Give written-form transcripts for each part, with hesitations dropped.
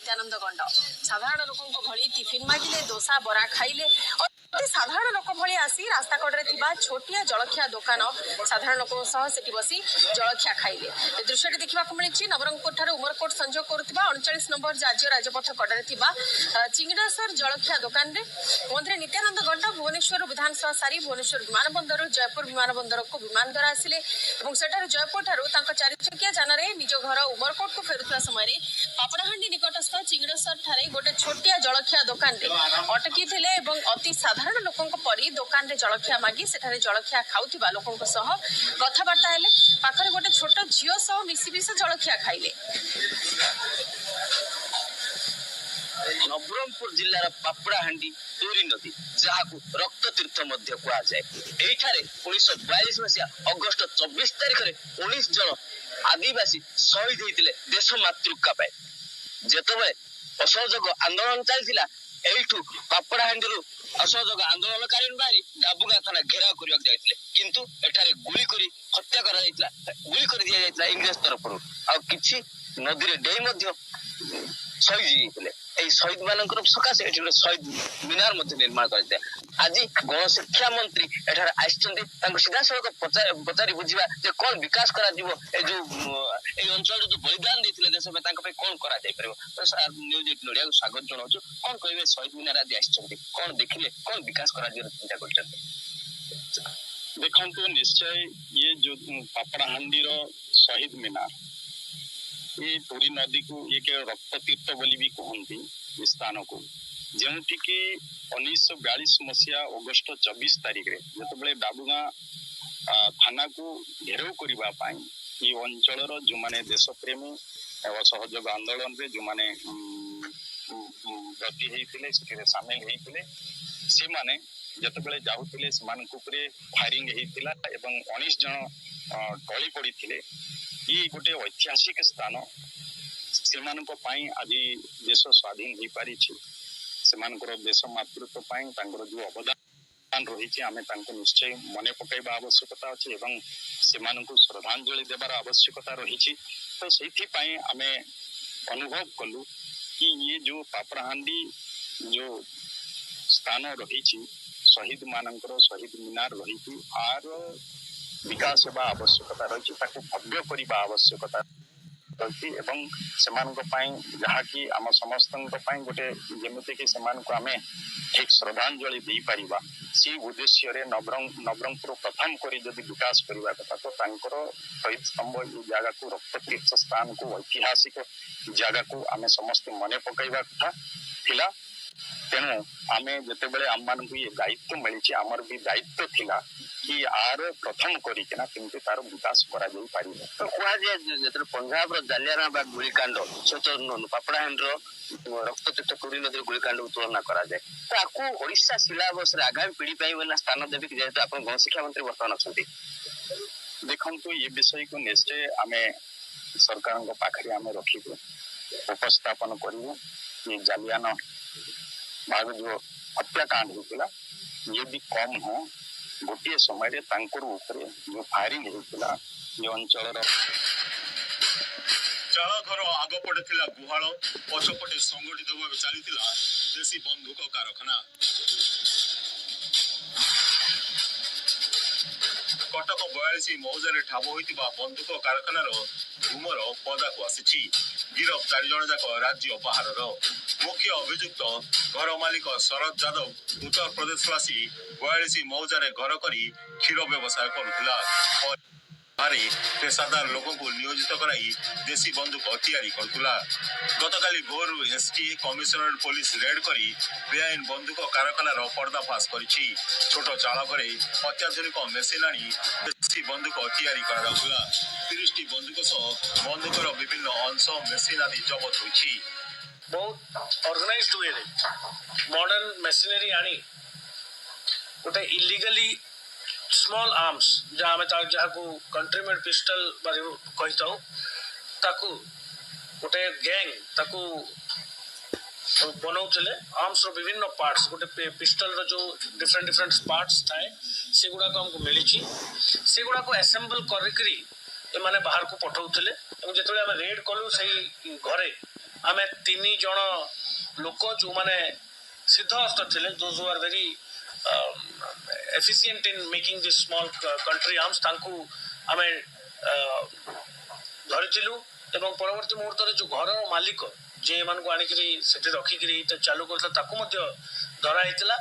नित्यानंद गंड साधारण लोकों भली टिफिन मागिले दोसा बरा खाइले अति साधारण लोक भली आसी रास्ता कड़े छोटिया जलखिया दुकान साधारण लोकों सेठी बसी जलखिया खाइले दृश्य देखा मिली नवरंगपुर ठार उमरकोट संजोग करुवा 39 नंबर राज्य राजपथ कड़े चिंगड़ासर जलखिया दुकान में मंत्री नित्यानंद गंड भुवनेश्वर विधानसभा सारी भुवनेश्वर विमान बंदर जयपुर विमान बंदर को विमान द्वारा आसिले जयपुर ठार चारिचकिया जान निज घर उमरकोट को फेरुवा समय पापड़ाहांडी निकटस्थ चिंगड़ासर ठारे गोटे छोटिया जलखिया दुकान अटकी थे अति साधारण लोकों परी दुकान रे जलखिया मागी सेठारे जलखिया खाउथिबा लोकों कथबार्ता हेले पाखरे गोटे छोट झियो सह मिसी से जलखिया खाइले। नवरंगपुर जिलार पापड़ाहांडी तोरी नदी जहाँ रक्त तीर्थ कह जाए एठारे 1942 मसीहा अगस्ट 24 तारिख में 19 जन आदिवासी शहीद होते देश मातृका पाए जेतबे असहयोग आंदोलन चलता एठू पापड़ाहांडी असहयोग आंदोलनकारी बाहरी डाबुगा थाना घेराव करने जाते किंतु एठारे गुली करी हत्या गुली कर दि जाता इंग्रेज तरफ कि नदी डेई शहीद होते शहीद मान सकाशे शहीद मिनार निर्माण कर आज गणशिक्षा मंत्री एठार सीधा सड़क पचारि बुझा कौन विकास कर अंचल जो बलिदान देते देश में कौन न्यूज 18 ओडिया स्वागत जनाऊँ कौन कहे शहीद मिनार आज कौन देखिले कौन विकास कर चिंता कर देखो निश्चय ये जो पापड़ाहांडी शहीद मिनार ये तोरी नदी को ये रक्त तीर्थ बोली भी कहती स्थान को जो 1942 मसीहा अगस्ट 24 तारिख रे जो डाबुगा थाना को घेराव करने ये अंचल जो माने देशप्रेमी असहयोग आंदोलन रे जो माने गति होते सामिल होते से माने जिते जाऊे से फायरिंग होता 19 जन टली पड़ी ये गोटे ऐतिहासिक स्थान से आज देश स्वाधीन हो पारी देश मातृत्व जो अवदान रही आम निश्चय मन पकड़ा आवश्यकता अच्छे से श्रद्धांजलि देवार आवश्यकता रही तो से आम अनुभव कलु कि ये जो पापड़ाहांडी जो स्थान रही शहीद मानकर शहीद मिनार रही आर विकास होगा आवश्यकता रही भव्य करने आवश्यकता रही जहाँकि आम समस्त गोटे जमीक आम ठीक श्रद्धांजलि दे पारिबा सी उद्देश्य नवरंगपुर प्रथम करी जदि विकास करने कथा तो शहीद स्तंभ ये जगह को रक्त तीर्थ स्थान को ऐतिहासिक जगह को आम समस्त मन पकड़ा कथा थिला तेणु आम जिते आम मान ये दायित्व मिली आमर भी दायित्व थिला कि आर प्रथम करना केमती तार विकास करा जाई पारि तो कह जाए पंजाब जालियानाबाग गुलिकांड पापड़ाहांडी रक्त तीर्थ तोरी नदी गुलिकांड तुलना करा जाए तो आपको ओडिशा सिलेबस आगामी पीढ़ी स्थान देवी जेहेतु आप गणशिक्षा मंत्री बर्तमान अच्छा देखो ये विषय को निश्चय आम सरकार पाखे आम रखी उपस्थापन करूँ ये जालियाना बाग जो हत्याकांड होता ये भी कम हो गोटे समय जो फायरिंग होता ये अंचल चाल घर आग पड़े गुहाल पछपटे संगठित भाव चली देशी बंदूक कारखाना कटक 42 मौजारे ठाब होता बंदूक कारखानार गुमर पदा को आसी गिरफ 4 जन जाक राज्य बाहर मुख्य अभियुक्त घर मालिक शरद यादव उत्तर प्रदेशवासी 42 मौजारे घर करी क्षीर व्यवसाय करुला पेशादार लोकों को नियोजित कराई देशी बंदूक तैयारी करुला गतकाली भोर एसटी कमिशनरेट पुलिस रेड करी बेआईन बंदूक कारखानार पर्दाफाश करिछि छोट चाल घरे अत्याधुनिक मेसिन आनी देशी बंदूक तैयारी कराउला 30टी बंदूक सह बंदूकर विभिन्न अंश मेसिन आदि जबत होइछि बहुत ऑर्गेनाइज्ड वे मॉडर्न मशीनरी आनी गोटे इलीगली स्मॉल आर्म्स जहाँ को कंट्रीमेड पिस्टल कही ताकू गोटे गैंग ताकू बनाऊले आर्म्स रो विभिन्न पार्ट्स गोटे पिस्टल रो जो डिफरेंट पार्ट्स थाए से गुड़ा को हमको मिली से गुड़ा को असेंबल करी एमाने बाहर को पठाउले जो आम रेड कलु से घरे आमे 3 जण लोक जो माने सिद्धहस्त थिले those are very efficient in making this small country arms तांकु आमे धरिथिलु एवं परवर्ती मुहूर्त रे जो घर मालिक जे मान को आनिकरी सेठी रखिकरी चालू करता ताकु मध्य धरा हेतिला।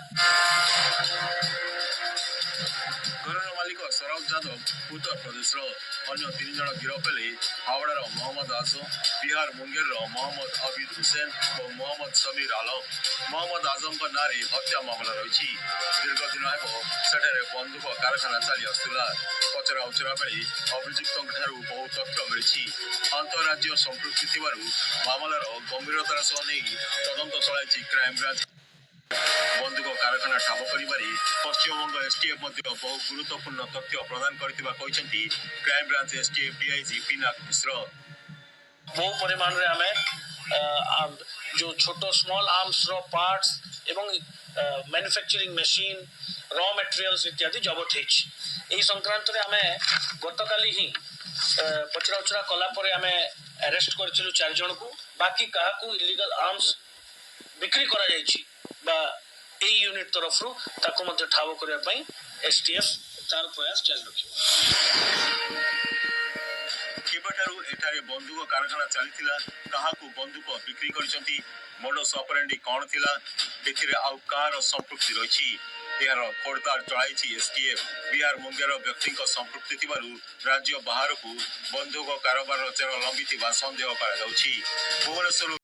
ଘରର ମାଲିକ ସୌରଭ ଯାଦବ ଉତ୍ତର ପ୍ରଦେଶର ଅନ୍ୟ 3 ଜଣ ଗିରଫ ହେଲେ ହାୱଡ଼ାର ମହମ୍ମଦ ଆଜମ, ବିହାର ମୁଙ୍ଗେରର ମହମ୍ମଦ ଅବିଦ ହୁସେନ ଓ ମହମ୍ମଦ ସମୀର ଆଲମ। ମହମ୍ମଦ ଆଜମଙ୍କ ନାଁରେ ହତ୍ୟା ମାମଲା ରହିଛି। ଦୀର୍ଘ ଦିନ ହେବ ସେଠାରେ ବନ୍ଧୁକ କାରଖାନା ଚାଲି ଆସୁଥିଲା। ପଚରା ଉଚରା ବେଳେ ଅଭିଯୁକ୍ତଙ୍କଠାରୁ ବହୁ ତଥ୍ୟ ମିଳିଛି। ଅନ୍ତଃରାଜ୍ୟ ସମ୍ପୃକ୍ତି ଥିବାରୁ ମାମଲାର ଗମ୍ଭୀରତାର ସହ ନେଇ ତଦନ୍ତ ଚଳାଇଛି କ୍ରାଇମବ୍ରାଞ୍ଚ। ବନ୍ଧୁକ କାରଖାନା ଠାବ କରିବାରେ ପଶ୍ଚିମବଙ୍ଗ ଏସ୍ଟିଏଫ୍ ମଧ୍ୟ ବହୁ ଗୁରୁତ୍ୱପୂର୍ଣ୍ଣ ତଥ୍ୟ ପ୍ରଦାନ କରିଥିବା କହିଛନ୍ତି crime branch STF DIG Pinak Mishra. बहु परिमाण रे हमें जो छोटो स्मॉल आर्म्स रो पार्ट्स एवं मैन्युफैक्चरिंग मशीन रॉ मटेरियल्स इत्यादि जबत होइछि। एही संक्रांत रे हमें गतकाली ही पचरा उचरा कला परे हमें अरेस्ट करथिलु 4 जण को। बाकी काहाकू इलीगल आर्म्स बिक्री करा जायछि बा ए यूनिट तरफ रु ताको मध्ये ठाव करिया पई एसटीएफ तार प्रयास चालू रखियो। କେବେଠାରୁ ଏଠାରେ ବନ୍ଧୁକ କାରଖାନା ଚାଲିଥିଲା, କାହାକୁ ବନ୍ଧୁକ ବିକ୍ରି କରିଛନ୍ତି, ମୋଡସ୍ ଅପରାଣ୍ଡି କ'ଣ ଥିଲା, ଏଥିରେ ଆଉ କାହାର ସମ୍ପୃକ୍ତି ରହିଛି, ଏହାର ଖୋଳତାଡ଼ ଚଳାଇଛି ଏସ୍ଟିଏଫ୍। ବିହାର ମୁଙ୍ଗେର ବ୍ୟକ୍ତିଙ୍କ ସମ୍ପୃକ୍ତି ଥିବାରୁ ରାଜ୍ୟ ବାହାରକୁ ବନ୍ଧୁକ କାରବାରର ଚେର ଲମ୍ବିଥିବା ସନ୍ଦେହ କରାଯାଉଛି। ଭୁବନେଶ୍ୱରରୁ